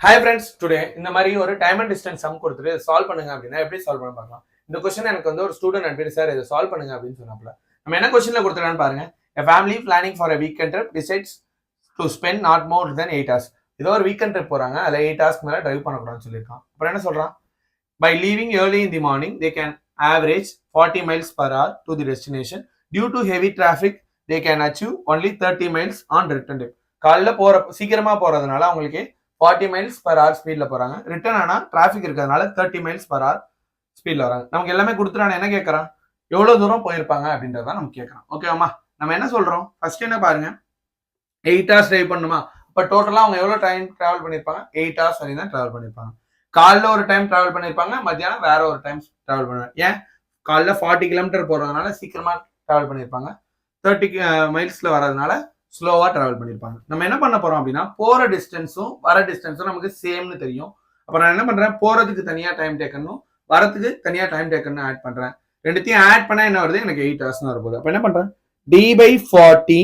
Hi friends, today இந்த மாதிரி ஒரு டைம் அண்ட் டிஸ்டன்ஸ் சம் கொடுத்துட்டு சால்வ் பண்ணுங்க அப்படின்னா எப்படி சால்வ் பண்ண பார்க்கலாம். இந்த கொஸ்டின் எனக்கு வந்து ஒரு ஸ்டூடெண்ட் அனுப்பிட்டு சார் இதை சால்வ் பண்ணுங்க அப்படின்னு சொன்னாப்ல. நம்ம என்ன கொஸ்டின்ல கொடுத்துருக்கான்னு பாருங்க. A family planning for a weekend trip decides to spend not more than 8 hours. ஏதோ ஒரு வீக்கெண்ட் ட்ரிப் போறாங்க, அதில் 8 hours மேலே டிரைவ் பண்ணக்கூடாதுன்னு சொல்லியிருக்கான். அப்புறம் என்ன சொல்றான்? By leaving early in the morning, they can average 40 miles per hour to the destination. Due to heavy traffic, they can achieve only 30 miles on return trip. காலைல சீக்கிரமா போறதுனால அவங்களுக்கு 40 miles per hour ஸ்பீட்ல போறாங்க. ரிட்டர்ன் ஆனா traffic இருக்கிறதுனால 30 miles per hour ஸ்பீட்ல வராங்க. நமக்கு எல்லாமே கொடுத்துறான். என்ன கேட்கறான்? எவ்வளவு தூரம் போயிருப்பாங்க அப்படின்றத நம்ம கேட்கறோம். ஓகேவா? நம்ம என்ன சொல்றோம்? ஃபர்ஸ்ட் என்ன பாருங்க, 8 hours டிரைவ் பண்ணுமா? இப்ப டோட்டலா அவங்க எவ்வளவு டைம் டிராவல் பண்ணிருப்பாங்க? 8 hours வரையும் தான் டிராவல் பண்ணிருப்பாங்க. காலைல ஒரு டைம் டிராவல் பண்ணிருப்பாங்க, மத்தியானம் வேற ஒரு டைம் டிராவல் பண்ணுவாங்க. ஏன்? காலைல 40 கிலோமீட்டர் போறதுனால சீக்கிரமா டிராவல் பண்ணிருப்பாங்க. 30 மைல்ஸ்ல வர்றதுனால ஸ்லோவா டிராவல் பண்ணிருப்பாங்க. நம்ம என்ன பண்ண போறோம் அப்படின்னா, போற டிஸ்டன்ஸும் வர டிஸ்டன்ஸும் நமக்கு சேம்னு தெரியும். அப்ப நான் என்ன பண்றேன், போறதுக்கு தனியா டைம் டேக்கணும், வரதுக்கு தனியா டைம் டேக்கணும் ஆட் பண்றேன். ரெண்டுத்தையும் ஆட் பண்ணா என்ன வருது? எனக்கு 8 hours வரப்போகுது. அப்ப என்ன பண்றேன், d/40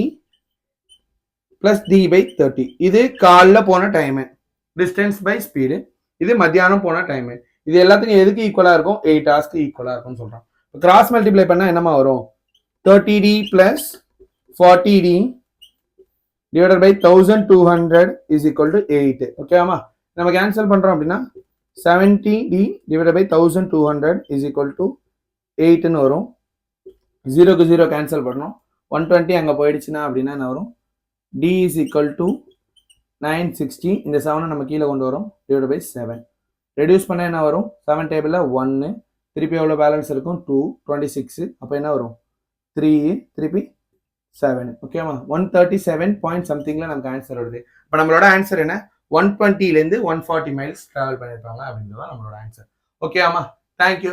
பிளஸ் d/30. இது காலைல போன டைம் டிஸ்டன்ஸ் பை ஸ்பீடு, இது மத்தியானம் போன டைம். இது எல்லாத்துக்கும் எதுக்கு ஈக்குவலா இருக்கும்? 8 ஹவர்ஸ்க்கு ஈக்குவலா இருக்கும்னு சொல்றோம். கிராஸ் மல்டிப்ளை பண்ணா என்னமா வரும்? 30d plus 40d divided by 1200 is equal to 8. ஓகேவா? நம்ம கேன்சல் பண்றோம் அப்படின்னா 70d divided by 1200 is equal to 8 ன்னு வரும். 0க்கு 0 கேன்சல் பண்ணணும். 120 அங்க போயிடுச்சுன்னா அப்படின்னா என்ன வரும்? d is equal to 960. இந்த 7 நம்ம கீழே கொண்டு வரோம், divided by 7. ரெடியூஸ் பண்ண என்ன வரும்? 7 டேபிள்ல 1, திருப்பி எவ்வளவு பேலன்ஸ் இருக்கும்? 2, 26. அப்ப என்ன வரும்? 3, திருப்பி 7. ஓகேவா? 137 பாயிண்ட் சம்திங்ல நமக்கு ஆன்சர் வருது. இப்போ நம்மளோட ஆன்சர் என்ன? 120 ல இருந்து 140 மைல்ஸ் டிராவல் பண்ணிருப்பாங்க அப்படின்றத நம்மளோட ஆன்சர். ஓகேவா? தேங்க்யூ.